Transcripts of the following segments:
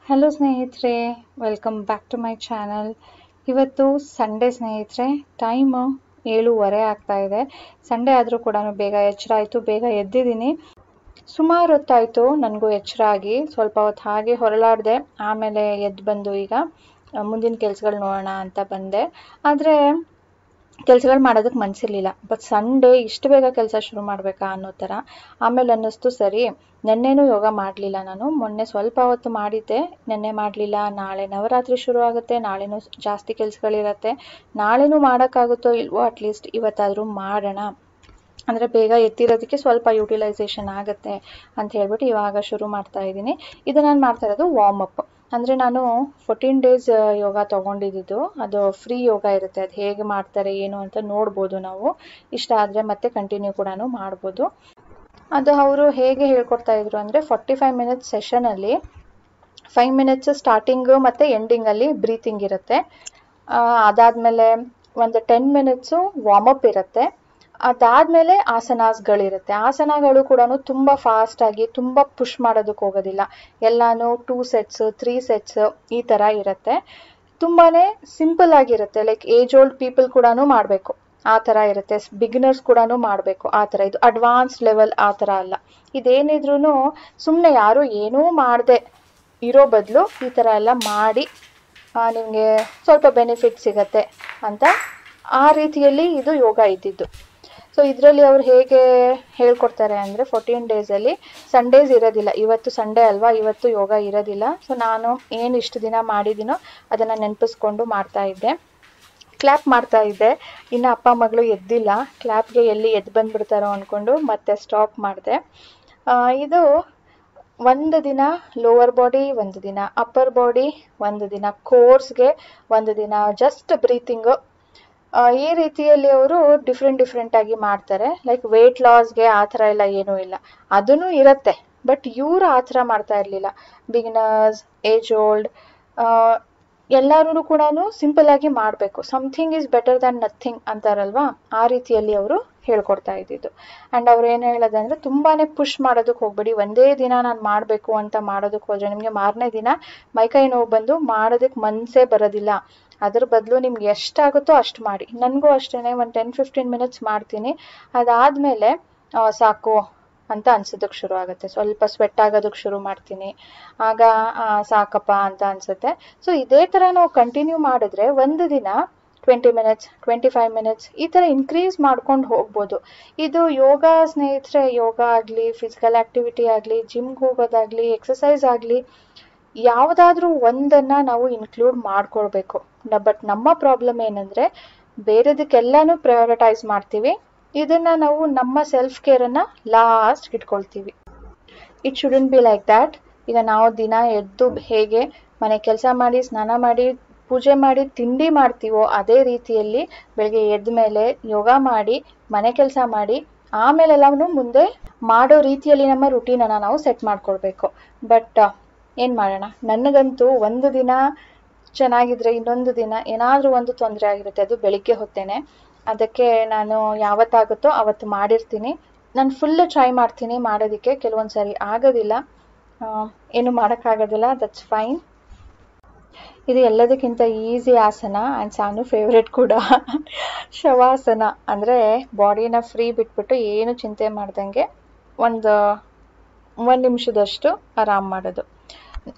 Hello ಸ್ನೇಹಿತರೆ, welcome back to my channel. ಇವತ್ತು Sunday ಸ್ನೇಹಿತರೆ, ಟೈಮು 7:30 ಆಗ್ತಾ ಇದೆ. ಸಂಡೇ ಆದರೂ ಕೂಡ ಬೇಗ ಎಚ್ಚರ ಆಯಿತು, ಬೇಗ ಎದ್ದಿದ್ದೀನಿ. ಸುಮಾರು ಹೊತ್ತಾಯಿತು ನನಗೂ ಎಚ್ಚರ ಆಗಿ. ಸ್ವಲ್ಪ ಹೊತ್ತು ಹಾಗೆ ಹೊರಳಾಡಿದೆ, ಆಮೇಲೆ ಎದ್ದು ಬಂದು ಈಗ ಮುಂದಿನ ಕೆಲಸಗಳು ನೋಡೋಣ ಅಂತ ಬಂದೆ. ಆದರೆ ಕೆಲಸಗಳು ಮಾಡೋದಕ್ಕೆ ಮನಸ್ಸಿರಲಿಲ್ಲ. ಬಟ್ ಸಂಡೇ ಇಷ್ಟು ಬೇಗ ಕೆಲಸ ಶುರು ಮಾಡಬೇಕಾ ಅನ್ನೋ ಥರ. ಆಮೇಲೆ ಅನ್ನಿಸ್ತು, ಸರಿ ನೆನ್ನೆನೂ ಯೋಗ ಮಾಡಲಿಲ್ಲ ನಾನು. ಮೊನ್ನೆ ಸ್ವಲ್ಪ ಹೊತ್ತು ಮಾಡಿದ್ದೆ, ನೆನ್ನೆ ಮಾಡಲಿಲ್ಲ. ನಾಳೆ ನವರಾತ್ರಿ ಶುರು ಆಗುತ್ತೆ, ನಾಳೆನೂ ಜಾಸ್ತಿ ಕೆಲಸಗಳಿರುತ್ತೆ. ನಾಳೆನೂ ಮಾಡೋಕ್ಕಾಗುತ್ತೋ ಇಲ್ವೋ, ಅಟ್ಲೀಸ್ಟ್ ಇವತ್ತಾದರೂ ಮಾಡೋಣ. ಅಂದರೆ ಬೇಗ ಎತ್ತಿರೋದಕ್ಕೆ ಸ್ವಲ್ಪ ಯುಟಿಲೈಸೇಷನ್ ಆಗುತ್ತೆ ಅಂತ ಹೇಳ್ಬಿಟ್ಟು ಇವಾಗ ಶುರು ಮಾಡ್ತಾ ಇದ್ದೀನಿ. ಇದು ನಾನು ಮಾಡ್ತಾ ಇರೋದು ವಾರ್ಮಪ್. ಅಂದರೆ ನಾನು 14 ಡೇಸ್ ಯೋಗ ತೊಗೊಂಡಿದ್ದು. ಅದು ಫ್ರೀ ಯೋಗ ಇರುತ್ತೆ. ಅದು ಹೇಗೆ ಮಾಡ್ತಾರೆ ಏನು ಅಂತ ನೋಡ್ಬೋದು ನಾವು. ಇಷ್ಟ ಆದರೆ ಮತ್ತೆ ಕಂಟಿನ್ಯೂ ಕೂಡ ಮಾಡ್ಬೋದು. ಅದು ಅವರು ಹೇಗೆ ಹೇಳ್ಕೊಡ್ತಾ ಇದ್ರು ಅಂದರೆ 45 ಮಿನಿಟ್ಸ್ ಸೆಷನಲ್ಲಿ 5 ಮಿನಿಟ್ಸ್ ಸ್ಟಾರ್ಟಿಂಗು ಮತ್ತು ಎಂಡಿಂಗಲ್ಲಿ ಬ್ರೀತಿಂಗ್ ಇರುತ್ತೆ. ಅದಾದಮೇಲೆ ಒಂದು 10 ಮಿನಿಟ್ಸು ವಾರ್ಮಪ್ ಇರುತ್ತೆ. ಅದಾದಮೇಲೆ ಆಸನಾಸ್ಗಳಿರುತ್ತೆ. ಆಸನಗಳು ಕೂಡ ತುಂಬ ಫಾಸ್ಟಾಗಿ ತುಂಬ ಪುಷ್ ಮಾಡೋದಕ್ಕೆ ಹೋಗೋದಿಲ್ಲ. ಎಲ್ಲಾನು 2 ಸೆಟ್ಸ್ 3 ಸೆಟ್ಸ್ ಈ ಥರ ಇರುತ್ತೆ. ತುಂಬಾ ಸಿಂಪಲ್ ಆಗಿರುತ್ತೆ. ಲೈಕ್ ಏಜ್ ಓಲ್ಡ್ ಪೀಪಲ್ ಕೂಡ ಮಾಡಬೇಕು ಆ ಥರ ಇರುತ್ತೆ. ಬಿಗಿನರ್ಸ್ ಕೂಡ ಮಾಡಬೇಕು ಆ ಥರ. ಇದು ಅಡ್ವಾನ್ಸ್ ಲೆವೆಲ್ ಆ ಥರ ಅಲ್ಲ. ಇದೇನಿದ್ರೂ ಸುಮ್ಮನೆ ಯಾರು ಏನೂ ಮಾಡದೆ ಇರೋ ಬದಲು ಈ ಥರ ಎಲ್ಲ ಮಾಡಿ ನಿಮಗೆ ಸ್ವಲ್ಪ ಬೆನಿಫಿಟ್ ಸಿಗತ್ತೆ ಅಂತ ಆ ರೀತಿಯಲ್ಲಿ ಇದು ಯೋಗ ಇದ್ದಿದ್ದು. ಸೊ ಇದರಲ್ಲಿ ಅವ್ರು ಹೇಗೆ ಹೇಳ್ಕೊಡ್ತಾರೆ ಅಂದರೆ 14 ಡೇಸಲ್ಲಿ ಸಂಡೇಸ್ ಇರೋದಿಲ್ಲ. ಇವತ್ತು ಸಂಡೇ ಅಲ್ವಾ, ಇವತ್ತು ಯೋಗ ಇರೋದಿಲ್ಲ. ಸೊ ನಾನು ಏನು ಇಷ್ಟು ದಿನ ಮಾಡಿದ್ದೀನೋ ಅದನ್ನು ನೆನಪಿಸ್ಕೊಂಡು ಮಾಡ್ತಾಯಿದ್ದೆ. ಕ್ಲ್ಯಾಪ್ ಮಾಡ್ತಾ ಇದ್ದೆ. ಇನ್ನು ಅಪ್ಪ ಮಗಳು ಎದ್ದಿಲ್ಲ. ಕ್ಲ್ಯಾಪ್ಗೆ ಎಲ್ಲಿ ಎದ್ದು ಬಂದುಬಿಡ್ತಾರೋ ಅಂದ್ಕೊಂಡು ಮತ್ತೆ ಸ್ಟಾಪ್ ಮಾಡಿದೆ. ಇದು ಒಂದು ದಿನ ಲೋವರ್ ಬಾಡಿ, ಒಂದು ದಿನ ಅಪ್ಪರ್ ಬಾಡಿ, ಒಂದು ದಿನ ಕೋರ್ಸ್ಗೆ, ಒಂದು ದಿನ ಜಸ್ಟ್ ಬ್ರೀತಿಂಗು. ಈ ರೀತಿಯಲ್ಲಿ ಅವರು ಡಿಫ್ರೆಂಟ್ ಆಗಿ ಮಾಡ್ತಾರೆ. ಲೈಕ್ ವೆಯ್ಟ್ ಲಾಸ್ಗೆ ಆ ಥರ ಎಲ್ಲ ಏನೂ ಇಲ್ಲ. ಅದೂ ಇರುತ್ತೆ, ಬಟ್ ಇವರು ಆ ಥರ ಮಾಡ್ತಾ ಇರಲಿಲ್ಲ. ಬಿಗಿನರ್ಸ್, ಏಜ್ ಓಲ್ಡ್ ಎಲ್ಲರೂ ಕೂಡ ಸಿಂಪಲ್ಲಾಗಿ ಮಾಡಬೇಕು. Something is better than nothing ಅಂತಾರಲ್ವಾ, ಆ ರೀತಿಯಲ್ಲಿ ಅವರು ಹೇಳ್ಕೊಡ್ತಾ ಇದ್ದಿದ್ದು. ಆ್ಯಂಡ್ ಅವ್ರು ಏನು ಹೇಳೋದಂದರೆ ತುಂಬಾ ಪುಷ್ ಮಾಡೋದಕ್ಕೆ ಹೋಗ್ಬೇಡಿ. ಒಂದೇ ದಿನ ನಾನು ಮಾಡಬೇಕು ಅಂತ ಮಾಡೋದಕ್ಕೆ ಹೋದರೆ ನಿಮಗೆ ಮಾರನೇ ದಿನ ಮೈಕೈ ನೋವು ಬಂದು ಮಾಡೋದಕ್ಕೆ ಮನಸ್ಸೇ ಬರೋದಿಲ್ಲ. ಅದ್ರ ಬದಲು ನಿಮ್ಗೆ ಎಷ್ಟಾಗುತ್ತೋ ಅಷ್ಟು ಮಾಡಿ. ನನಗೂ ಅಷ್ಟೇ ಒಂದು 10-15 ಮಿನಿಟ್ಸ್ ಮಾಡ್ತೀನಿ. ಅದಾದಮೇಲೆ ಸಾಕು ಅಂತ ಅನ್ಸೋದಕ್ಕೆ ಶುರು ಆಗುತ್ತೆ. ಸ್ವಲ್ಪ ಸ್ವೆಟ್ ಆಗೋದಕ್ಕೆ ಶುರು ಮಾಡ್ತೀನಿ. ಆಗ ಸಾಕಪ್ಪ ಅಂತ ಅನಿಸುತ್ತೆ. ಸೊ ಇದೇ ಥರ ನಾವು ಕಂಟಿನ್ಯೂ ಮಾಡಿದ್ರೆ ಒಂದು ದಿನ 20 ಮಿನಿಟ್ಸ್ 25 ಮಿನಿಟ್ಸ್ ಈ ಥರ ಇನ್ಕ್ರೀಸ್ ಮಾಡ್ಕೊಂಡು ಹೋಗ್ಬೋದು. ಇದು ಯೋಗ ಸ್ನೇಹಿತರೆ, ಯೋಗ ಆಗಲಿ, ಫಿಸಿಕಲ್ ಆ್ಯಕ್ಟಿವಿಟಿ ಆಗಲಿ, ಜಿಮ್ಗೆ ಹೋಗೋದಾಗಲಿ, ಎಕ್ಸಸೈಸ್ ಆಗಲಿ, ಯಾವುದಾದ್ರೂ ಒಂದನ್ನು ನಾವು ಇನ್ಕ್ಲೂಡ್ ಮಾಡ್ಕೊಳ್ಬೇಕು. ಬಟ್ ನಮ್ಮ ಪ್ರಾಬ್ಲಮ್ ಏನಂದರೆ ಬೇರೆದಕ್ಕೆಲ್ಲನೂ ಪ್ರಯಾರಿಟೈಸ್ ಮಾಡ್ತೀವಿ. ಇದನ್ನು ನಾವು ನಮ್ಮ ಸೆಲ್ಫ್ ಕೇರನ್ನು ಲಾಸ್ಟ್ಗೆ ಇಟ್ಕೊಳ್ತೀವಿ. It shouldn't be like that. ಈಗ ನಾವು ದಿನ ಎದ್ದು ಹೇಗೆ ಮನೆ ಕೆಲಸ ಮಾಡಿ, ಸ್ನಾನ ಮಾಡಿ, ಪೂಜೆ ಮಾಡಿ, ತಿಂಡಿ ಮಾಡ್ತೀವೋ ಅದೇ ರೀತಿಯಲ್ಲಿ ಬೆಳಗ್ಗೆ ಎದ್ದ ಮೇಲೆ ಯೋಗ ಮಾಡಿ, ಮನೆ ಕೆಲಸ ಮಾಡಿ, ಆಮೇಲೆಲ್ಲವೂ ಮುಂದೆ ಮಾಡೋ ರೀತಿಯಲ್ಲಿ ನಮ್ಮ ರುಟೀನನ್ನು ನಾವು ಸೆಟ್ ಮಾಡ್ಕೊಳ್ಬೇಕು. ಬಟ್ ಏನು ಮಾಡೋಣ, ನನಗಂತೂ ಒಂದು ದಿನ ಚೆನ್ನಾಗಿದ್ರೆ ಇನ್ನೊಂದು ದಿನ ಏನಾದರೂ ಒಂದು ತೊಂದರೆ ಆಗಿರುತ್ತೆ. ಅದು ಬೆಳಿಗ್ಗೆ ಹೊತ್ತೇನೆ. ಅದಕ್ಕೆ ನಾನು ಯಾವತ್ತಾಗುತ್ತೋ ಅವತ್ತು ಮಾಡಿರ್ತೀನಿ. ನಾನು ಫುಲ್ಲು ಟ್ರೈ ಮಾಡ್ತೀನಿ ಮಾಡೋದಕ್ಕೆ. ಕೆಲವೊಂದು ಸಾರಿ ಆಗೋದಿಲ್ಲ, ಏನು ಮಾಡೋಕ್ಕಾಗೋದಿಲ್ಲ, ದಟ್ಸ್ ಫೈನ್. ಇದು ಎಲ್ಲದಕ್ಕಿಂತ ಈಸಿ ಆಸನ ಆ್ಯಂಡ್ ಸಾನು ಫೇವ್ರೆಟ್ ಕೂಡ, ಶವಾಸನ. ಅಂದರೆ ಬಾಡಿನ ಫ್ರೀ ಬಿಟ್ಬಿಟ್ಟು ಏನು ಚಿಂತೆ ಮಾಡ್ದಂಗೆ ಒಂದು ನಿಮಿಷದಷ್ಟು ಆರಾಮ್ ಮಾಡೋದು.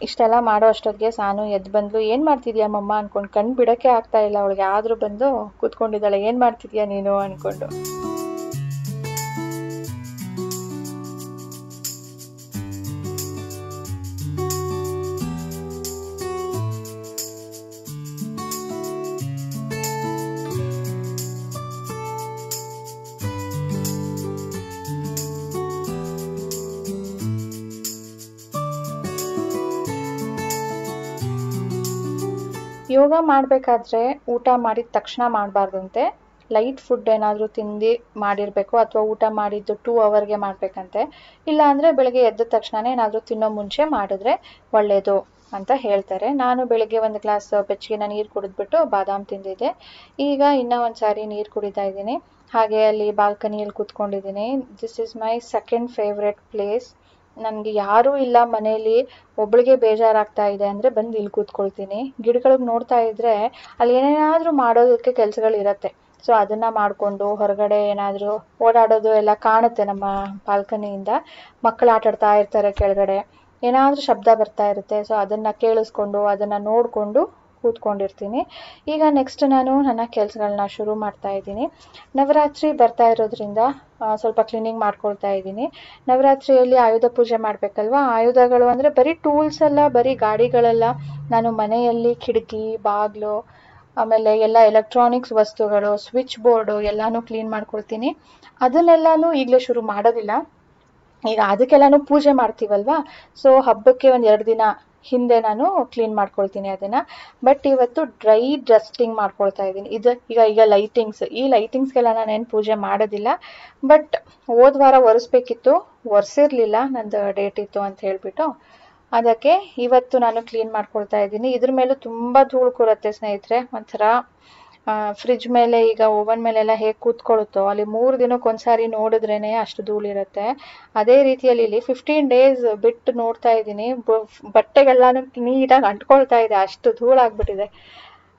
ಇಷ್ಟೆಲ್ಲ ಮಾಡೋ ಅಷ್ಟೊತ್ತಿಗೆ ಸಾನು ಎದ್ದು ಬಂದ್ಲು. ಏನು ಮಾಡ್ತಿದ್ಯಾ ಮಮ್ಮ ಅಂದ್ಕೊಂಡು ಕಣ್ಣು ಬಿಡೋಕ್ಕೆ ಆಗ್ತಾ ಇಲ್ಲ ಅವಳಿಗೆ. ಆದರೂ ಬಂದು ಕೂತ್ಕೊಂಡಿದ್ದಾಳೆ. ಏನು ಮಾಡ್ತಿದ್ಯಾ ನೀನು ಅಂದ್ಕೊಂಡು. ಯೋಗ ಮಾಡಬೇಕಾದ್ರೆ ಊಟ ಮಾಡಿದ ತಕ್ಷಣ ಮಾಡಬಾರ್ದಂತೆ. ಲೈಟ್ ಫುಡ್ ಏನಾದರೂ ತಿಂದು ಮಾಡಿರಬೇಕು, ಅಥವಾ ಊಟ ಮಾಡಿದ್ದು 2 ಅವರ್ಗೆ ಮಾಡಬೇಕಂತೆ. ಇಲ್ಲಾಂದರೆ ಬೆಳಗ್ಗೆ ಎದ್ದ ತಕ್ಷಣ ಏನಾದರೂ ತಿನ್ನೋ ಮುಂಚೆ ಮಾಡಿದ್ರೆ ಒಳ್ಳೆಯದು ಅಂತ ಹೇಳ್ತಾರೆ. ನಾನು ಬೆಳಗ್ಗೆ ಒಂದು ಗ್ಲಾಸ್ ಬೆಚ್ಚಗಿನ ನೀರು ಕುಡಿದ್ಬಿಟ್ಟು ಬಾದಾಮ್ ತಿಂದಿದ್ದೆ. ಈಗ ಇನ್ನೂ ಒಂದು ಸಾರಿ ನೀರು ಕುಡಿತಾ ಇದ್ದೀನಿ. ಹಾಗೆ ಅಲ್ಲಿ ಬಾಲ್ಕನಿಯಲ್ಲಿ ಕೂತ್ಕೊಂಡಿದ್ದೀನಿ. This is my second favourite place. ನನಗೆ ಯಾರೂ ಇಲ್ಲ ಮನೇಲಿ, ಒಬ್ಳಿಗೆ ಬೇಜಾರಾಗ್ತಾ ಇದೆ ಅಂದರೆ ಬಂದು ಇಲ್ಲಿ ಕೂತ್ಕೊಳ್ತೀನಿ. ಗಿಡಗಳಿಗೆ ನೋಡ್ತಾ ಇದ್ರೆ ಅಲ್ಲಿ ಏನೇನಾದರೂ ಮಾಡೋದಕ್ಕೆ ಕೆಲಸಗಳಿರತ್ತೆ. ಸೊ ಅದನ್ನು ಮಾಡಿಕೊಂಡು ಹೊರಗಡೆ ಏನಾದರೂ ಓಡಾಡೋದು ಎಲ್ಲ ಕಾಣುತ್ತೆ ನಮ್ಮ ಬಾಲ್ಕನಿಯಿಂದ. ಮಕ್ಕಳು ಆಟಾಡ್ತಾ ಇರ್ತಾರೆ ಕೆಳಗಡೆ, ಏನಾದರೂ ಶಬ್ದ ಬರ್ತಾ ಇರುತ್ತೆ. ಸೊ ಅದನ್ನು ಕೇಳಿಸ್ಕೊಂಡು ಅದನ್ನು ನೋಡಿಕೊಂಡು ಕೂತ್ಕೊಂಡಿರ್ತೀನಿ. ಈಗ ನೆಕ್ಸ್ಟ್ ನಾನು ನನ್ನ ಕೆಲಸಗಳನ್ನ ಶುರು ಮಾಡ್ತಾ ಇದ್ದೀನಿ. ನವರಾತ್ರಿ ಬರ್ತಾ ಇರೋದ್ರಿಂದ ಸ್ವಲ್ಪ ಕ್ಲೀನಿಂಗ್ ಮಾಡ್ಕೊಳ್ತಾ ಇದ್ದೀನಿ. ನವರಾತ್ರಿಯಲ್ಲಿ ಆಯುಧ ಪೂಜೆ ಮಾಡಬೇಕಲ್ವಾ. ಆಯುಧಗಳು ಅಂದರೆ ಬರೀ ಟೂಲ್ಸ್ ಅಲ್ಲ, ಬರೀ ಗಾಡಿಗಳಲ್ಲ. ನಾನು ಮನೆಯಲ್ಲಿ ಕಿಟಕಿ, ಬಾಗಿಲು, ಆಮೇಲೆ ಎಲ್ಲ ಎಲೆಕ್ಟ್ರಾನಿಕ್ಸ್ ವಸ್ತುಗಳು, ಸ್ವಿಚ್ ಬೋರ್ಡು ಎಲ್ಲನೂ ಕ್ಲೀನ್ ಮಾಡ್ಕೊಳ್ತೀನಿ. ಅದನ್ನೆಲ್ಲನೂ ಈಗಲೇ ಶುರು ಮಾಡೋದಿಲ್ಲ. ಈಗ ಅದಕ್ಕೆಲ್ಲಾನು ಪೂಜೆ ಮಾಡ್ತೀವಲ್ವಾ, ಸೊ ಹಬ್ಬಕ್ಕೆ ಒಂದು 2 ದಿನ ಹಿಂದೆ ನಾನು ಕ್ಲೀನ್ ಮಾಡ್ಕೊಳ್ತೀನಿ ಅದನ್ನ. ಬಟ್ ಇವತ್ತು ಡ್ರೈ ಡಸ್ಟಿಂಗ್ ಮಾಡ್ಕೊಳ್ತಾ ಇದ್ದೀನಿ. ಈಗ ಈ ಲೈಟಿಂಗ್ಸ್ಗೆಲ್ಲ ನಾನೇನು ಪೂಜೆ ಮಾಡೋದಿಲ್ಲ. ಬಟ್ ಹೋದ ವಾರ ಒರೆಸ್ಬೇಕಿತ್ತು, ಒರೆಸಿರ್ಲಿಲ್ಲ, ನಂದು ಡೇಟ್ ಇತ್ತು ಅಂತ ಹೇಳ್ಬಿಟ್ಟು. ಅದಕ್ಕೆ ಇವತ್ತು ನಾನು ಕ್ಲೀನ್ ಮಾಡ್ಕೊಳ್ತಾ ಇದ್ದೀನಿ. ಇದ್ರ ಮೇಲೂ ತುಂಬ ಧೂಳು ಕೂರುತ್ತೆ ಸ್ನೇಹಿತರೆ. ಒಂಥರ ಫ್ರಿಜ್ ಮೇಲೆ, ಈಗ ಓವನ್ ಮೇಲೆಲ್ಲ ಹೇಗೆ ಕೂತ್ಕೊಳ್ಳುತ್ತೋ ಅಲ್ಲಿ 3 ದಿನಕ್ಕೊಂದ್ಸಾರಿ ನೋಡಿದ್ರೇನೆ ಅಷ್ಟು ಧೂಳಿರುತ್ತೆ. ಅದೇ ರೀತಿಯಲ್ಲಿ ಇಲ್ಲಿ 15 ಡೇಸ್ ಬಿಟ್ಟು ನೋಡ್ತಾ ಇದ್ದೀನಿ, ಬಟ್ಟೆಗೆಲ್ಲಾನು ನೀಟಾಗಿ ಅಂಟ್ಕೊಳ್ತಾ ಇದೆ, ಅಷ್ಟು ಧೂಳಾಗ್ಬಿಟ್ಟಿದೆ.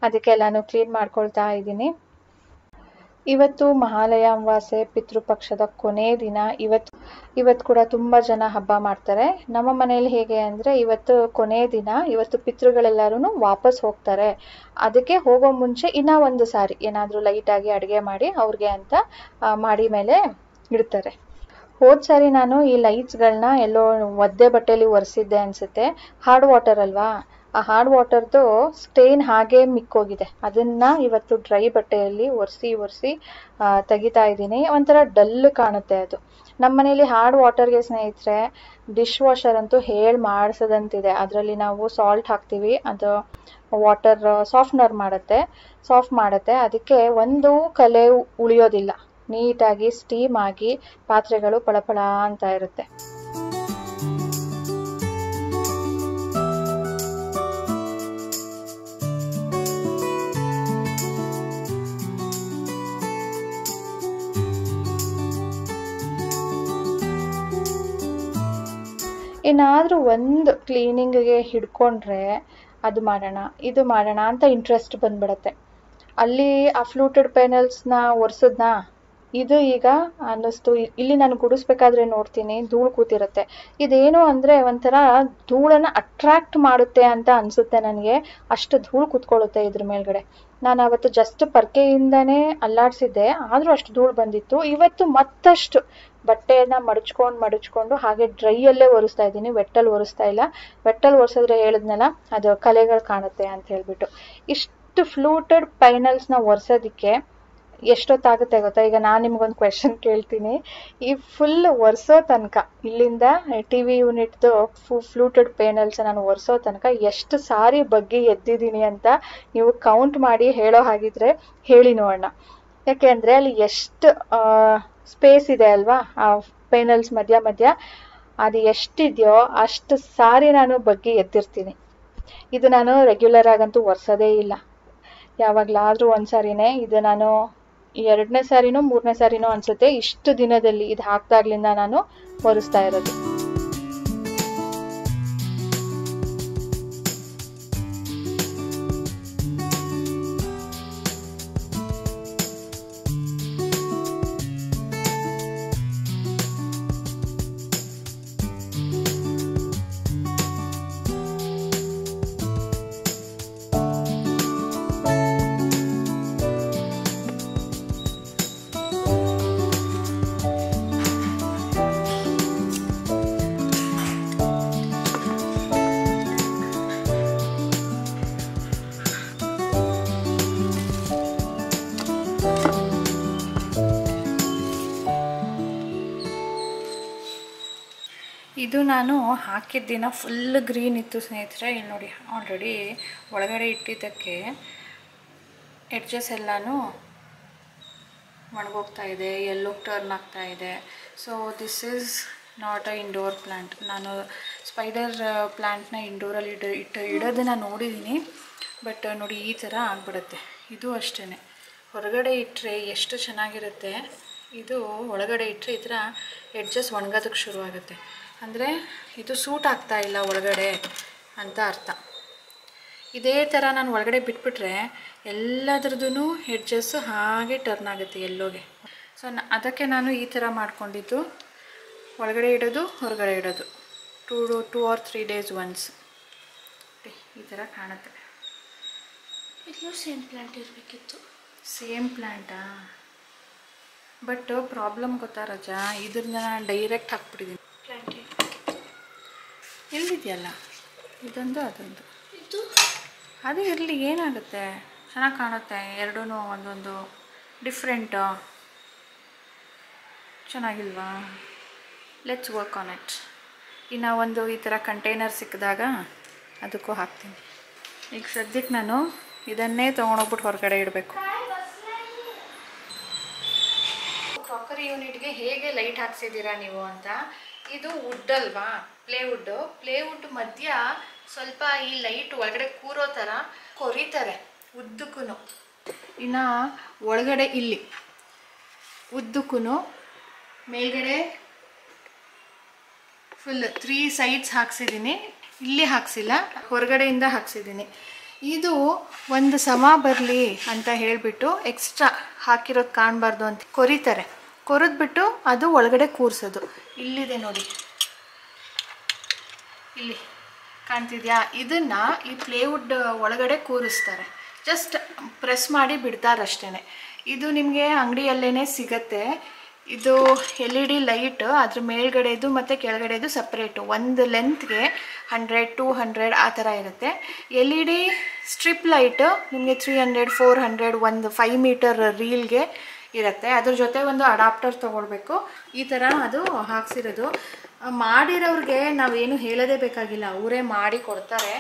ಅದಕ್ಕೆಲ್ಲಾನು ಕ್ಲೀನ್ ಮಾಡ್ಕೊಳ್ತಾ ಇದ್ದೀನಿ. ಇವತ್ತು ಮಹಾಲಯ ಅಮಾವಾಸ್ಯೆ, ಪಿತೃಪಕ್ಷದ ಕೊನೆ ದಿನ. ಇವತ್ತು ಕೂಡ ತುಂಬ ಜನ ಹಬ್ಬ ಮಾಡ್ತಾರೆ. ನಮ್ಮ ಮನೆಯಲ್ಲಿ ಹೇಗೆ ಅಂದರೆ ಇವತ್ತು ಕೊನೆ ದಿನ, ಇವತ್ತು ಪಿತೃಗಳೆಲ್ಲರೂ ವಾಪಸ್ ಹೋಗ್ತಾರೆ. ಅದಕ್ಕೆ ಹೋಗೋ ಮುಂಚೆ ಇನ್ನೂ ಒಂದು ಸಾರಿ ಏನಾದರೂ ಲೈಟಾಗಿ ಅಡುಗೆ ಮಾಡಿ ಅವ್ರಿಗೆ ಅಂತ ಮಾಡಿ ಮೇಲೆ ಇಡ್ತಾರೆ. ಹೋದ ಸಾರಿ ನಾನು ಈ ಲೈಟ್ಸ್ಗಳನ್ನ ಎಲ್ಲೋ ಒದ್ದೆ ಬಟ್ಟೆಯಲ್ಲಿ ಒರೆಸಿದ್ದೆ ಅನಿಸುತ್ತೆ. ಹಾರ್ಡ್ ವಾಟರ್ ಅಲ್ವಾ, ಆ ಹಾರ್ಡ್ ವಾಟರ್ದು ಸ್ಟೇನ್ ಹಾಗೆ ಮಿಕ್ಕೋಗಿದೆ. ಅದನ್ನ ಇವತ್ತು ಡ್ರೈ ಬಟ್ಟೆಯಲ್ಲಿ ಒರೆಸಿ ತೆಗಿತಾ ಇದ್ದೀನಿ. ಒಂಥರ ಡಲ್ ಕಾಣುತ್ತೆ ಅದು. ನಮ್ಮ ಮನೇಲಿ ಹಾರ್ಡ್ ವಾಟರ್ಗೆ ಸ್ನೇಹಿತರೆ ಡಿಶ್ ವಾಷರ್ ಅಂತೂ ಹೇಳಿ ಮಾಡಿಸೋದಂತಿದೆ. ಅದರಲ್ಲಿ ನಾವು ಸಾಲ್ಟ್ ಹಾಕ್ತೀವಿ, ಅದು ವಾಟರ್ ಸಾಫ್ಟ್ ಮಾಡುತ್ತೆ. ಅದಕ್ಕೆ ಒಂದು ಕಲೆ ಉಳಿಯೋದಿಲ್ಲ. ನೀಟಾಗಿ ಸ್ಟೀಮ್ ಆಗಿ ಪಾತ್ರೆಗಳು ಪಳಪಳ ಅಂತ ಇರುತ್ತೆ. ಏನಾದರೂ ಒಂದು ಕ್ಲೀನಿಂಗಿಗೆ ಹಿಡ್ಕೊಂಡ್ರೆ ಅದು ಮಾಡೋಣ, ಇದು ಮಾಡೋಣ ಅಂತ ಇಂಟ್ರೆಸ್ಟ್ ಬಂದ್ಬಿಡತ್ತೆ. ಅಲ್ಲಿ ಆ ಫ್ಲೂಟೆಡ್ ಪೆನಲ್ಸ್ನ ಒರೆಸಿದ್ನಾ, ಇದು ಈಗ ಅನ್ನಿಸ್ತು. ಇಲ್ಲಿ ನಾನು ಗುಡಿಸ್ಬೇಕಾದ್ರೆ ನೋಡ್ತೀನಿ ಧೂಳು ಕೂತಿರುತ್ತೆ. ಇದೇನು ಅಂದರೆ ಒಂಥರ ಧೂಳನ್ನು ಅಟ್ರಾಕ್ಟ್ ಮಾಡುತ್ತೆ ಅಂತ ಅನಿಸುತ್ತೆ ನನಗೆ. ಅಷ್ಟು ಧೂಳು ಕೂತ್ಕೊಳ್ಳುತ್ತೆ ಇದ್ರ ಮೇಲ್ಗಡೆ. ನಾನು ಅವತ್ತು ಜಸ್ಟ್ ಪರ್ಕೆಯಿಂದನೇ ಅಲ್ಲಾಡಿಸಿದ್ದೆ, ಆದರೂ ಅಷ್ಟು ಧೂಳು ಬಂದಿತ್ತು. ಇವತ್ತು ಮತ್ತಷ್ಟು ಬಟ್ಟೆಯನ್ನು ಮಡಚ್ಕೊಂಡು ಹಾಗೆ ಡ್ರೈಯಲ್ಲೇ ಒರೆಸ್ತಾ ಇದ್ದೀನಿ, ವೆಟ್ಟಲ್ಲಿ ಒರೆಸ್ತಾ ಇಲ್ಲ. ವೆಟ್ಟಲ್ಲಿ ಒರೆಸಿದ್ರೆ ಹೇಳಿದ್ನಲ್ಲ, ಅದು ಕಲೆಗಳು ಕಾಣುತ್ತೆ ಅಂತ ಹೇಳ್ಬಿಟ್ಟು. ಇಷ್ಟು ಫ್ಲೂಟೆಡ್ ಪೈನಲ್ಸ್ನ ಒರೆಸೋದಕ್ಕೆ ಎಷ್ಟೊತ್ತಾಗುತ್ತೆ ಗೊತ್ತಾ? ಈಗ ನಾನು ನಿಮ್ಗೊಂದು ಕ್ವೆಶನ್ ಕೇಳ್ತೀನಿ. ಈ ಫುಲ್ ಒರೆಸೋ ತನಕ, ಇಲ್ಲಿಂದ TV ಯೂನಿಟ್ದು ಫ್ಲೂಟೆಡ್ ಪೇನಲ್ಸ್ ನಾನು ಒರೆಸೋ ತನಕ ಎಷ್ಟು ಸಾರಿ ಬಗ್ಗೆ ಎದ್ದಿದ್ದೀನಿ ಅಂತ ನೀವು ಕೌಂಟ್ ಮಾಡಿ ಹೇಳೋ ಹಾಗಿದ್ರೆ ಹೇಳಿ ನೋಡೋಣ. ಯಾಕೆ ಅಂದರೆ ಅಲ್ಲಿ ಎಷ್ಟು ಸ್ಪೇಸ್ ಇದೆ ಅಲ್ವಾ ಆ ಪೇನಲ್ಸ್ ಮಧ್ಯ, ಅದು ಎಷ್ಟಿದೆಯೋ ಅಷ್ಟು ಸಾರಿ ನಾನು ಬಗ್ಗೆ ಎದ್ದಿರ್ತೀನಿ. ಇದು ನಾನು ರೆಗ್ಯುಲರ್ ಆಗಂತೂ ಒರೆಸೋದೇ ಇಲ್ಲ. ಯಾವಾಗಲಾದರೂ ಒಂದ್ಸಾರಿನೇ. ಇದು ನಾನು 2ನೇ ಸಾರಿನೋ 3ನೇ ಸಾರಿನೋ ಅನ್ಸುತ್ತೆ ಇಷ್ಟು ದಿನದಲ್ಲಿ ಇದು ಹಾಕ್ದಾಗ್ಲಿಂದ ನಾನು ಒರೆಸ್ತಾ ಇರೋದು. ಇದು ನಾನು ಹಾಕಿದ ದಿನ ಫುಲ್ ಗ್ರೀನ್ ಇತ್ತು ಸ್ನೇಹಿತರೆ. ಇಲ್ಲಿ ನೋಡಿ, ಆಲ್ರೆಡಿ ಒಳಗಡೆ ಇಟ್ಟಿದ್ದಕ್ಕೆ ಎಡ್ಜಸ್ ಎಲ್ಲನೂ ಒಣಗೋಗ್ತಾ ಇದೆ, ಎಲ್ಲೋ ಟರ್ನ್ ಆಗ್ತಾ ಇದೆ. So this is not a indoor plant. ನಾನು ಸ್ಪೈಡರ್ ಪ್ಲ್ಯಾಂಟ್ನ ಇಂಡೋರಲ್ಲಿ ಇಡೋದನ್ನು ನೋಡಿದ್ದೀನಿ. ಬಟ್ ನೋಡಿ, ಈ ಥರ ಆಗಿಬಿಡುತ್ತೆ. ಇದು ಅಷ್ಟೇ, ಹೊರಗಡೆ ಇಟ್ಟರೆ ಎಷ್ಟು ಚೆನ್ನಾಗಿರುತ್ತೆ, ಇದು ಒಳಗಡೆ ಇಟ್ಟರೆ ಈ ಥರ ಎಡ್ಜಸ್ ಒಣಗೋದಕ್ಕೆ ಶುರು ಆಗುತ್ತೆ. ಅಂದರೆ ಇದು ಸೂಟ್ ಆಗ್ತಾ ಇಲ್ಲ ಒಳಗಡೆ ಅಂತ ಅರ್ಥ. ಇದೇ ಥರ ನಾನು ಒಳಗಡೆ ಬಿಟ್ಬಿಟ್ರೆ ಎಲ್ಲದ್ರದ್ದು ಎಡ್ಜಸ್ಸು ಹಾಗೆ ಟರ್ನ್ ಆಗುತ್ತೆ ಎಲ್ಲೋಗೆ. ಸೊ ಅದಕ್ಕೆ ನಾನು ಈ ಥರ ಮಾಡ್ಕೊಂಡಿದ್ದು, ಒಳಗಡೆ ಇಡೋದು ಹೊರಗಡೆ ಇಡೋದು 2 or 3 days ಒನ್ಸ್. ಈ ಥರ ಕಾಣುತ್ತೆ. ಇಲ್ಲೂ ಸೇಮ್ ಪ್ಲ್ಯಾಂಟ್ ಇರಬೇಕಿತ್ತು. ಸೇಮ್ ಪ್ಲ್ಯಾಂಟಾ? ಬಟ್ ಪ್ರಾಬ್ಲಮ್ ಗೊತ್ತಾ ರಜಾ, ಇದ್ರನ್ನ ಡೈರೆಕ್ಟ್ ಹಾಕ್ಬಿಟ್ಟಿದ್ದೀನಿ. ಪ್ಲ್ಯಾಂಟ್ ಎಲ್ಲಿದೆಯಲ್ಲ ಇದೊಂದು ಅದೊಂದು, ಇದು ಅದು ಇರಲಿ, ಏನಾಗುತ್ತೆ, ಚೆನ್ನಾಗಿ ಕಾಣುತ್ತೆ. ಎರಡೂ ಒಂದೊಂದು ಡಿಫ್ರೆಂಟು, ಚೆನ್ನಾಗಿಲ್ವಾ? Let's work on it. ಇನ್ನು ಒಂದು ಈ ಥರ ಕಂಟೈನರ್ ಸಿಕ್ಕಿದಾಗ ಅದಕ್ಕೂ ಹಾಕ್ತೀನಿ. ಈಗ ಸದ್ಯಕ್ಕೆ ನಾನು ಇದನ್ನೇ ತೊಗೊಂಡೋಗ್ಬಿಟ್ಟು ಹೊರಗಡೆ ಇಡಬೇಕು. ಕ್ರಾಕರಿ ಯೂನಿಟ್ಗೆ ಹೇಗೆ ಲೈಟ್ ಹಾಕ್ಸಿದ್ದೀರಾ ನೀವು ಅಂತ. ಇದು ವುಡ್ ಅಲ್ವಾ, ಪ್ಲೇವುಡ್ ಮಧ್ಯ ಸ್ವಲ್ಪ ಈ ಲೈಟ್ ಒಳಗಡೆ ಕೂರೋ ಥರ ಕೊರಿತಾರೆ ಉದ್ದಕ್ಕೂ. ಇನ್ನು ಒಳಗಡೆ ಇಲ್ಲಿ ಉದ್ದಕ್ಕೂ ಮೇಲ್ಗಡೆ ಫುಲ್ 3 sides ಹಾಕ್ಸಿದ್ದೀನಿ. ಇಲ್ಲಿ ಹಾಕ್ಸಿಲ್ಲ, ಹೊರಗಡೆಯಿಂದ ಹಾಕ್ಸಿದ್ದೀನಿ. ಇದು ಒಂದು ಸಮ ಬರಲಿ ಅಂತ ಹೇಳಿಬಿಟ್ಟು ಎಕ್ಸ್ಟ್ರಾ ಹಾಕಿರೋದು ಕಾಣಬಾರ್ದು ಅಂತ ಕೊರಿತಾರೆ. ಕೊರಿದ್ಬಿಟ್ಟು ಅದು ಒಳಗಡೆ ಕೂರಿಸೋದು. ಇಲ್ಲಿದೆ ನೋಡಿ, ಇಲ್ಲಿ ಕಾಣ್ತಿದ್ಯಾ? ಇದನ್ನು ಈ ಪ್ಲೇವುಡ್ ಒಳಗಡೆ ಕೂರಿಸ್ತಾರೆ. ಜಸ್ಟ್ ಪ್ರೆಸ್ ಮಾಡಿ ಬಿಡ್ತಾರಷ್ಟೇ. ಇದು ನಿಮಗೆ ಅಂಗಡಿಯಲ್ಲೇ ಸಿಗತ್ತೆ. ಇದು LED ಲೈಟ್, ಅದ್ರ ಮೇಲ್ಗಡೆದು ಮತ್ತು ಕೆಳಗಡೆದು ಸಪ್ರೇಟು. ಒಂದು ಲೆಂತ್ಗೆ 100, 200 ಆ ಥರ ಇರುತ್ತೆ. LED ಸ್ಟ್ರಿಪ್ ಲೈಟು ನಿಮಗೆ 300, 400 ಒಂದು 5 ಮೀಟರ್ ರೀಲ್ಗೆ ಇರುತ್ತೆ. ಅದ್ರ ಜೊತೆ ಒಂದು ಅಡಾಪ್ಟರ್ ತೊಗೊಳ್ಬೇಕು. ಈ ಥರ ಅದು ಹಾಕ್ಸಿರೋದು. ಮಾಡಿರೋರಿಗೆ ನಾವೇನು ಹೇಳೋದೇ ಬೇಕಾಗಿಲ್ಲ, ಅವರೇ ಮಾಡಿ ಕೊಡ್ತಾರೆ.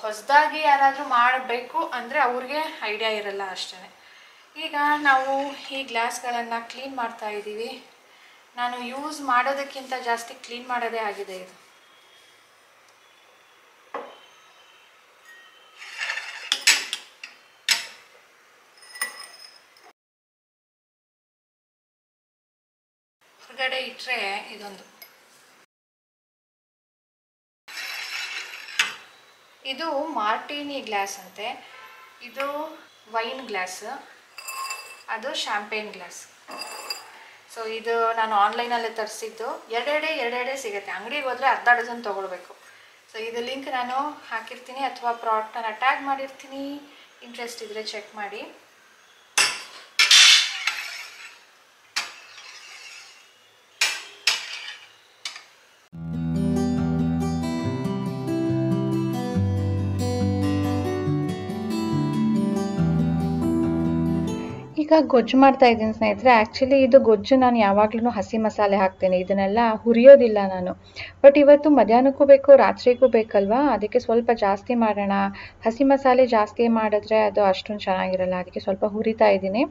ಹೊಸದಾಗಿ ಯಾರಾದರೂ ಮಾಡಬೇಕು ಅಂದರೆ ಅವ್ರಿಗೆ ಐಡಿಯಾ ಇರಲ್ಲ ಅಷ್ಟೇ. ಈಗ ನಾವು ಈ ಗ್ಲಾಸ್ಗಳನ್ನು ಕ್ಲೀನ್ ಮಾಡ್ತಾ ಇದ್ದೀವಿ. ನಾನು ಯೂಸ್ ಮಾಡೋದಕ್ಕಿಂತ ಜಾಸ್ತಿ ಕ್ಲೀನ್ ಮಾಡೋದೇ ಆಗಿದೆ ಇದು. ಹೊರಗಡೆ ಇಟ್ಟರೆ ಇದೊಂದು, ಇದು ಮಾರ್ಟಿನಿ ಗ್ಲಾಸ್ ಅಂತೆ. ಇದು ವೈನ್ ಗ್ಲಾಸ್, ಅದು ಶಾಂಪೇನ್ ಗ್ಲಾಸ್. ಸೊ ಇದು ನಾನು ಆನ್ಲೈನಲ್ಲೇ ತರಿಸಿದ್ದು. ಎರಡೆರಡೆ ಸಿಗುತ್ತೆ. ಅಂಗಡಿಗೆ ಹೋದರೆ ಅರ್ಧ ಡಜನ್ ತೊಗೊಳ್ಬೇಕು. ಸೊ ಇದು ಲಿಂಕ್ ನಾನು ಹಾಕಿರ್ತೀನಿ ಅಥವಾ ಪ್ರಾಡಕ್ಟನ್ನು ಟ್ಯಾಗ್ ಮಾಡಿರ್ತೀನಿ. ಇಂಟ್ರೆಸ್ಟ್ ಇದ್ದರೆ ಚೆಕ್ ಮಾಡಿ. ಈಗ ಗೊಜ್ಜು ಮಾಡ್ತಾ ಇದ್ದೀನಿ ಸ್ನೇಹಿತರೆ. ಆ್ಯಕ್ಚುಲಿ ಇದು ಗೊಜ್ಜು ನಾನು ಯಾವಾಗ್ಲೂ ಹಸಿ ಮಸಾಲೆ ಹಾಕ್ತೀನಿ, ಇದನ್ನೆಲ್ಲ ಹುರಿಯೋದಿಲ್ಲ ನಾನು. ಬಟ್ ಇವತ್ತು ಮಧ್ಯಾಹ್ನಕ್ಕೂ ಬೇಕು ರಾತ್ರಿಗೂ ಬೇಕಲ್ವಾ, ಅದಕ್ಕೆ ಸ್ವಲ್ಪ ಜಾಸ್ತಿ ಮಾಡೋಣ. ಹಸಿ ಮಸಾಲೆ ಜಾಸ್ತಿ ಮಾಡಿದ್ರೆ ಅದು ಅಷ್ಟೊಂದು ಚೆನ್ನಾಗಿರಲ್ಲ, ಅದಕ್ಕೆ ಸ್ವಲ್ಪ ಹುರಿತಾ ಇದ್ದೀನಿ,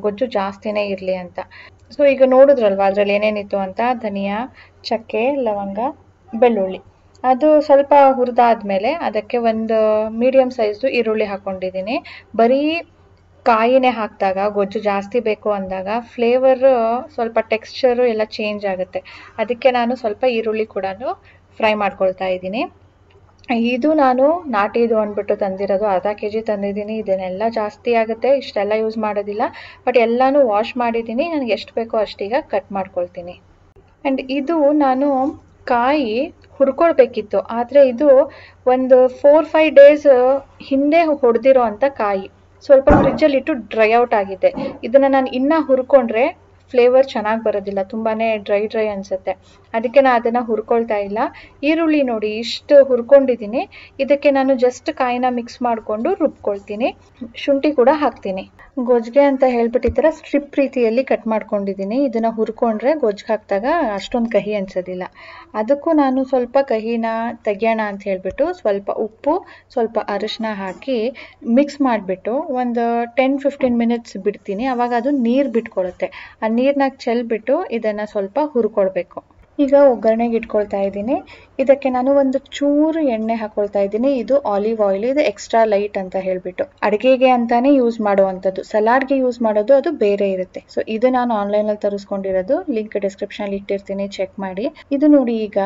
ಗೊಜ್ಜು ಜಾಸ್ತಿನೇ ಇರಲಿ ಅಂತ. ಸೊ ಈಗ ನೋಡಿದ್ರಲ್ವ ಅದರಲ್ಲಿ ಏನೇನಿತ್ತು ಅಂತ. ಧನಿಯಾ, ಚಕ್ಕೆ, ಲವಂಗ, ಬೆಳ್ಳುಳ್ಳಿ. ಅದು ಸ್ವಲ್ಪ ಹುರಿದಾದ್ಮೇಲೆ ಅದಕ್ಕೆ ಒಂದು ಮೀಡಿಯಮ್ ಸೈಜ್ದು ಈರುಳ್ಳಿ ಹಾಕ್ಕೊಂಡಿದ್ದೀನಿ. ಬರೀ ಕಾಯಿನೇ ಹಾಕಿದಾಗ ಗೊಜ್ಜು ಜಾಸ್ತಿ ಬೇಕು ಅಂದಾಗ ಫ್ಲೇವರ್ ಸ್ವಲ್ಪ ಟೆಕ್ಸ್ಚರು ಎಲ್ಲ ಚೇಂಜ್ ಆಗುತ್ತೆ. ಅದಕ್ಕೆ ನಾನು ಸ್ವಲ್ಪ ಈರುಳ್ಳಿ ಕೂಡ ಫ್ರೈ ಮಾಡ್ಕೊಳ್ತಾ ಇದ್ದೀನಿ. ಇದು ನಾನು ನಾಟಿದು ಅಂದ್ಬಿಟ್ಟು ತಂದಿರೋದು, ಅರ್ಧ kg ತಂದಿದ್ದೀನಿ. ಇದನ್ನೆಲ್ಲ ಜಾಸ್ತಿ ಆಗುತ್ತೆ, ಇಷ್ಟೆಲ್ಲ ಯೂಸ್ ಮಾಡೋದಿಲ್ಲ. ಬಟ್ ಎಲ್ಲನೂ ವಾಶ್ ಮಾಡಿದ್ದೀನಿ. ನನಗೆ ಎಷ್ಟು ಬೇಕೋ ಅಷ್ಟೀಗ ಕಟ್ ಮಾಡ್ಕೊಳ್ತೀನಿ. ಆ್ಯಂಡ್ ಇದು ನಾನು ಕಾಯಿ ಹುರ್ಕೊಳ್ಬೇಕಿತ್ತು, ಆದರೆ ಇದು ಒಂದು 4-5 days ಹಿಂದೆ ಹೊಡೆದಿರೋ ಅಂಥ ಕಾಯಿ. ಸ್ವಲ್ಪ ಫ್ರಿಜ್ಜಲ್ಲಿಟ್ಟು ಡ್ರೈ ಔಟ್ ಆಗಿದೆ. ಇದನ್ನು ನಾನು ಇನ್ನೂ ಹುರ್ಕೊಂಡ್ರೆ ಫ್ಲೇವರ್ ಚೆನ್ನಾಗಿ ಬರೋದಿಲ್ಲ, ತುಂಬಾ ಡ್ರೈ ಅನಿಸುತ್ತೆ. ಅದಕ್ಕೆ ನಾನು ಅದನ್ನು ಹುರ್ಕೊಳ್ತಾ ಇಲ್ಲ. ಈರುಳ್ಳಿ ನೋಡಿ ಇಷ್ಟು ಹುರ್ಕೊಂಡಿದ್ದೀನಿ. ಇದಕ್ಕೆ ನಾನು ಜಸ್ಟ್ ಕಾಯಿನ ಮಿಕ್ಸ್ ಮಾಡಿಕೊಂಡು ರುಬ್ಕೊಳ್ತೀನಿ. ಶುಂಠಿ ಕೂಡ ಹಾಕ್ತೀನಿ. ಗೊಜ್ಜಿಗೆ ಅಂತ ಹೇಳ್ಬಿಟ್ಟು ಈ ಥರ ಸ್ಟ್ರಿಪ್ ರೀತಿಯಲ್ಲಿ ಕಟ್ ಮಾಡ್ಕೊಂಡಿದ್ದೀನಿ. ಇದನ್ನು ಹುರ್ಕೊಂಡ್ರೆ ಗೊಜ್ಜಿಗೆ ಹಾಕಿದಾಗ ಅಷ್ಟೊಂದು ಕಹಿ ಅನಿಸೋದಿಲ್ಲ. ಅದಕ್ಕೂ ನಾನು ಸ್ವಲ್ಪ ಕಹಿನ ತೆಗಿಯೋಣ ಅಂತ ಹೇಳಿಬಿಟ್ಟು ಸ್ವಲ್ಪ ಉಪ್ಪು, ಸ್ವಲ್ಪ ಅರಿಶಿನ ಹಾಕಿ ಮಿಕ್ಸ್ ಮಾಡಿಬಿಟ್ಟು ಒಂದು 10-15 minutes ಬಿಡ್ತೀನಿ. ಆವಾಗ ಅದು ನೀರು ಬಿಟ್ಕೊಳ್ಳುತ್ತೆ. ಆ ನೀರನ್ನ ಚೆಲ್ಬಿಟ್ಟು ಇದನ್ನು ಸ್ವಲ್ಪ ಹುರ್ಕೊಳ್ಬೇಕು. ಈಗ ಒಗ್ಗರಣೆಗೆ ಇಟ್ಕೊಳ್ತಾ ಇದ್ದೀನಿ. ಇದಕ್ಕೆ ನಾನು ಒಂದು ಚೂರು ಎಣ್ಣೆ ಹಾಕೊಳ್ತಾ ಇದ್ದೀನಿ. ಇದು ಆಲಿವ್ ಆಯಿಲ್, ಇದು ಎಕ್ಸ್ಟ್ರಾ ಲೈಟ್ ಅಂತ ಹೇಳ್ಬಿಟ್ಟು ಅಡುಗೆಗೆ ಅಂತಾನೆ ಯೂಸ್ ಮಾಡುವಂಥದ್ದು. ಸಲಾಡ್ಗೆ ಯೂಸ್ ಮಾಡೋದು ಅದು ಬೇರೆ ಇರುತ್ತೆ. ಸೊ ಇದು ನಾನು ಆನ್ಲೈನಲ್ಲಿ ತರಿಸ್ಕೊಂಡಿರೋದು, ಲಿಂಕ್ ಡಿಸ್ಕ್ರಿಪ್ಷನ್ ಇಟ್ಟಿರ್ತೀನಿ, ಚೆಕ್ ಮಾಡಿ. ಇದು ನೋಡಿ, ಈಗ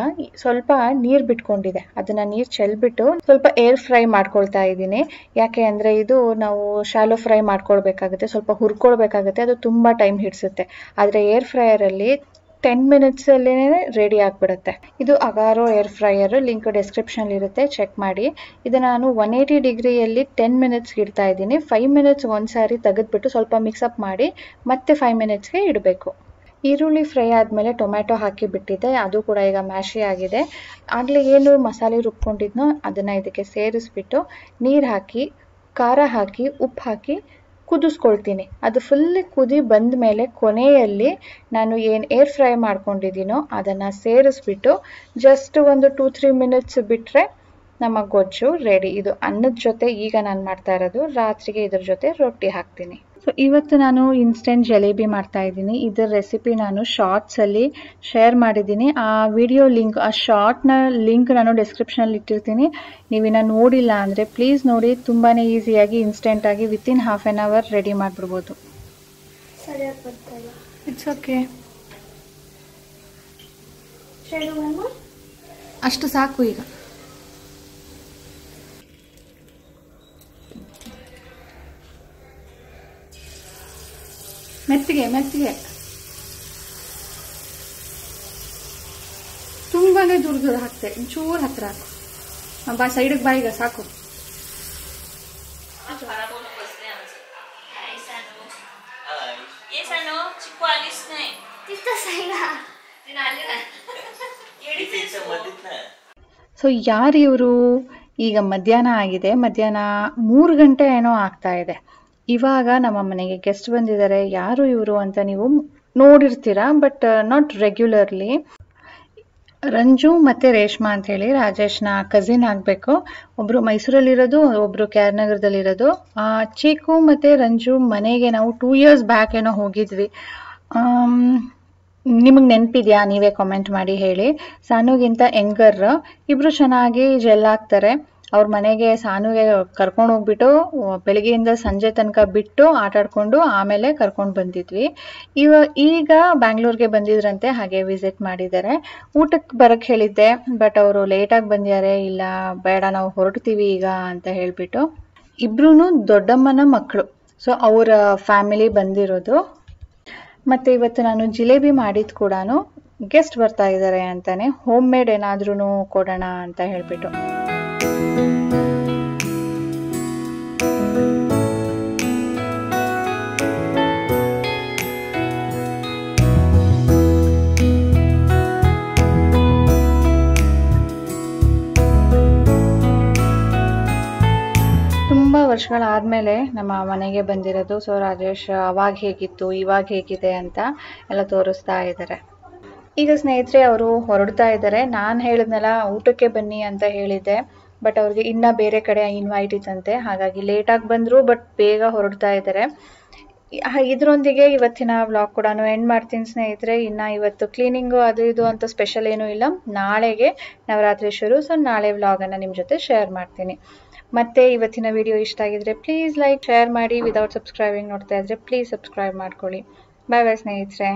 ಸ್ವಲ್ಪ ನೀರು ಬಿಟ್ಕೊಂಡಿದೆ, ಅದನ್ನ ನೀರು ಚೆಲ್ಬಿಟ್ಟು ಸ್ವಲ್ಪ ಏರ್ ಫ್ರೈ ಮಾಡ್ಕೊಳ್ತಾ ಇದ್ದೀನಿ. ಯಾಕೆ ಅಂದ್ರೆ ಇದು ನಾವು ಶಾಲೋ ಫ್ರೈ ಮಾಡ್ಕೊಳ್ಬೇಕಾಗುತ್ತೆ, ಸ್ವಲ್ಪ ಹುರ್ಕೊಳ್ಬೇಕಾಗುತ್ತೆ, ಅದು ತುಂಬಾ ಟೈಮ್ ಹಿಡಿಸುತ್ತೆ. ಆದ್ರೆ ಏರ್ ಫ್ರೈಯರ್ ಅಲ್ಲಿ 10 ಮಿನಿಟ್ಸ್ ಅಲ್ಲೇ ರೆಡಿ ಆಗ್ಬಿಡುತ್ತೆ. ಇದು Agaro air fryer, link description ಇರುತ್ತೆ, ಚೆಕ್ ಮಾಡಿ. ಇದು ನಾನು 180 ಡಿಗ್ರಿಯಲ್ಲಿ 10 ಮಿನಿಟ್ಸ್ಗೆ ಇಡ್ತಾ ಇದ್ದೀನಿ. 5 ಮಿನಿಟ್ಸ್ ಒಂದ್ಸಾರಿ ತೆಗೆದ್ಬಿಟ್ಟು ಸ್ವಲ್ಪ ಮಿಕ್ಸಪ್ ಮಾಡಿ ಮತ್ತೆ 5 ಮಿನಿಟ್ಸ್ಗೆ ಇಡಬೇಕು. ಈರುಳ್ಳಿ ಫ್ರೈ ಆದಮೇಲೆ ಟೊಮ್ಯಾಟೊ ಹಾಕಿ ಬಿಟ್ಟಿದ್ದೆ, ಅದು ಕೂಡ ಈಗ ಮ್ಯಾಶಿ ಆಗಿದೆ. ಆಗಲೇ ಏನು ಮಸಾಲೆ ರುಬ್ಕೊಂಡಿದ್ನೋ ಅದನ್ನು ಇದಕ್ಕೆ ಸೇರಿಸ್ಬಿಟ್ಟು ನೀರು ಹಾಕಿ, ಖಾರ ಹಾಕಿ, ಉಪ್ಪು ಹಾಕಿ ಕುದಿಸ್ಕೊಳ್ತೀನಿ. ಅದು ಫುಲ್ ಕುದಿ ಬಂದ ಮೇಲೆ ಕೊನೆಯಲ್ಲಿ ನಾನು ಏನು ಏರ್ ಫ್ರೈ ಮಾಡ್ಕೊಂಡಿದ್ದೀನೋ ಅದನ್ನು ಸೇರಿಸ್ಬಿಟ್ಟು ಜಸ್ಟ್ ಒಂದು 2-3 ಮಿನಿಟ್ಸ್ ಬಿಟ್ಟರೆ ನಮ್ಮ ಗೊಜ್ಜು ರೆಡಿ. ಇದು ಅನ್ನದ ಜೊತೆ ಈಗ ನಾನು ಮಾಡ್ತಾ ಇರೋದು, ರಾತ್ರಿಗೆ ಇದ್ರ ಜೊತೆ ರೊಟ್ಟಿ ಹಾಕ್ತೀನಿ. ಸೊ ಇವತ್ತು ನಾನು ಇನ್ಸ್ಟೆಂಟ್ ಜಲೇಬಿ ಮಾಡ್ತಾ ಇದ್ದೀನಿ. ಇದರ ರೆಸಿಪಿ ನಾನು ಶಾರ್ಟ್ಸಲ್ಲಿ ಶೇರ್ ಮಾಡಿದ್ದೀನಿ. ಆ ವಿಡಿಯೋ ಲಿಂಕ್, ಆ ಶಾರ್ಟ್ನ ಲಿಂಕ್ ನಾನು ಡಿಸ್ಕ್ರಿಪ್ಷನಲ್ಲಿ ಇಟ್ಟಿರ್ತೀನಿ. ನೀವಿನ್ನ ನೋಡಿಲ್ಲ ಅಂದರೆ ಪ್ಲೀಸ್ ನೋಡಿ. ತುಂಬಾ ಈಸಿಯಾಗಿ ಇನ್ಸ್ಟೆಂಟಾಗಿ within half an hour ready ಮಾಡಿಬಿಡ್ಬೋದು. ಇಟ್ಸ್ ಓಕೆ, ಅಷ್ಟು ಸಾಕು. ಈಗ ಮೆತ್ತಿಗೆ ಮೆತ್ತಿಗೆ, ತುಂಬಾನೇ ದೂರ ದೂರ ಹಾಕ್ತೆ, ಒಂಚೂರು ಹತ್ರ ಹಾಕು. ಬಾ ಸೈಡಿಗೆ ಬಾ, ಈಗ ಸಾಕು. ಸೊ ಯಾರು ಇವರು? ಈಗ ಮಧ್ಯಾಹ್ನ ಆಗಿದೆ, ಮಧ್ಯಾಹ್ನ 3 ಗಂಟೆ ಏನೋ ಆಗ್ತಾ ಇದೆ. ಇವಾಗ ನಮ್ಮ ಮನೆಗೆ ಗೆಸ್ಟ್ ಬಂದಿದ್ದಾರೆ. ಯಾರು ಇವರು ಅಂತ ನೀವು ನೋಡಿರ್ತೀರಾ, ಬಟ್ ನಾಟ್ ರೆಗ್ಯುಲರ್ಲಿ. ರಂಜು ಮತ್ತು ರೇಷ್ಮಾ ಅಂತ ಹೇಳಿ ರಾಜೇಶ್ನ ಕಸಿನ್ ಆಗಬೇಕು. ಒಬ್ಬರು ಮೈಸೂರಲ್ಲಿರೋದು, ಒಬ್ಬರು ಕೆ ಆರ್ ನಗರದಲ್ಲಿರೋದು. ಚೀಕು ಮತ್ತು ರಂಜು ಮನೆಗೆ ನಾವು 2 ಇಯರ್ಸ್ ಬ್ಯಾಕ್ ಏನೋ ಹೋಗಿದ್ವಿ. ನಿಮಗೆ ನೆನಪಿದೆಯಾ? ನೀವೇ ಕಾಮೆಂಟ್ ಮಾಡಿ ಹೇಳಿ. ಸಾನುಗಿಂತ ಯಂಗರ್, ಇಬ್ಬರು ಚೆನ್ನಾಗಿ ಜೆಲ್ ಆಗ್ತಾರೆ. ಅವ್ರ ಮನೆಗೆ ಸಾನುಗೆ ಕರ್ಕೊಂಡು ಹೋಗ್ಬಿಟ್ಟು ಬೆಳಗ್ಗೆಯಿಂದ ಸಂಜೆ ತನಕ ಬಿಟ್ಟು ಆಟಾಡ್ಕೊಂಡು ಆಮೇಲೆ ಕರ್ಕೊಂಡು ಬಂದಿದ್ವಿ. ಈಗ ಬ್ಯಾಂಗ್ಳೂರ್ಗೆ ಬಂದಿದ್ರಂತೆ, ಹಾಗೆ ವಿಸಿಟ್ ಮಾಡಿದ್ದಾರೆ. ಊಟಕ್ಕೆ ಬರಕ್ಕೆ ಹೇಳಿದ್ದೆ, ಬಟ್ ಅವರು ಲೇಟಾಗಿ ಬಂದಿದ್ದಾರೆ. ಇಲ್ಲ ಬೇಡ, ನಾವು ಹೊರಡ್ತೀವಿ ಈಗ ಅಂತ ಹೇಳ್ಬಿಟ್ಟು. ಇಬ್ರು ದೊಡ್ಡಮ್ಮನ ಮಕ್ಕಳು, ಸೊ ಅವರ ಫ್ಯಾಮಿಲಿ ಬಂದಿರೋದು. ಮತ್ತು ಇವತ್ತು ನಾನು ಜಿಲೇಬಿ ಮಾಡಿದ್ದು ಕೂಡ ಗೆಸ್ಟ್ ಬರ್ತಾ ಇದ್ದಾರೆ ಅಂತಾನೆ, ಹೋಮ್ ಮೇಡ್ ಏನಾದ್ರೂ ಕೊಡೋಣ ಅಂತ ಹೇಳ್ಬಿಟ್ಟು. ತುಂಬ ವರ್ಷಗಳಾದಮೇಲೆ ನಮ್ಮ ಮನೆಗೆ ಬಂದಿರೋದು. ಸೊ ರಾಜೇಶ್ ಅವಾಗ ಹೇಗಿತ್ತು, ಇವಾಗ ಹೇಗಿದೆ ಅಂತ ಎಲ್ಲ ತೋರಿಸ್ತಾ ಇದ್ದಾರೆ. ಈಗ ಸ್ನೇಹಿತರೆ ಅವರು ಹೊರಡ್ತಾ ಇದ್ದಾರೆ. ನಾನು ಹೇಳಿದ್ನಲ್ಲ ಊಟಕ್ಕೆ ಬನ್ನಿ ಅಂತ ಹೇಳಿದ್ದೆ, ಬಟ್ ಅವ್ರಿಗೆ ಇನ್ನೂ ಬೇರೆ ಕಡೆ ಇನ್ವೈಟ್ ಇತ್ತಂತೆ, ಹಾಗಾಗಿ ಲೇಟಾಗಿ ಬಂದರು, ಬಟ್ ಬೇಗ ಹೊರಡ್ತಾ ಇದ್ದಾರೆ. ಇದರೊಂದಿಗೆ ಇವತ್ತಿನ ವ್ಲಾಗ್ ಕೂಡ ಎಂಡ್ ಮಾಡ್ತೀನಿ ಸ್ನೇಹಿತರೆ. ಇನ್ನು ಇವತ್ತು ಕ್ಲೀನಿಂಗು ಅದು ಇದು ಅಂತ ಸ್ಪೆಷಲ್ ಏನೂ ಇಲ್ಲ. ನಾಳೆಗೆ ನವರಾತ್ರಿ ಶುರು, ಸೊ ನಾಳೆ ವ್ಲಾಗನ್ನು ನಿಮ್ಮ ಜೊತೆ ಶೇರ್ ಮಾಡ್ತೀನಿ. ಮತ್ತೆ ಇವತ್ತಿನ ವಿಡಿಯೋ ಇಷ್ಟ ಆಗಿದ್ರೆ ಪ್ಲೀಸ್ ಲೈಕ್, ಶೇರ್ ಮಾಡಿ. ವಿದೌಟ್ ಸಬ್ಸ್ಕ್ರೈಬಿಂಗ್ ನೋಡ್ತಾ ಇದ್ರೆ ಪ್ಲೀಸ್ ಸಬ್ಸ್ಕ್ರೈಬ್ ಮಾಡ್ಕೊಳ್ಳಿ. ಬಾಯ್ ಬಾಯ್ ಸ್ನೇಹಿತರೆ.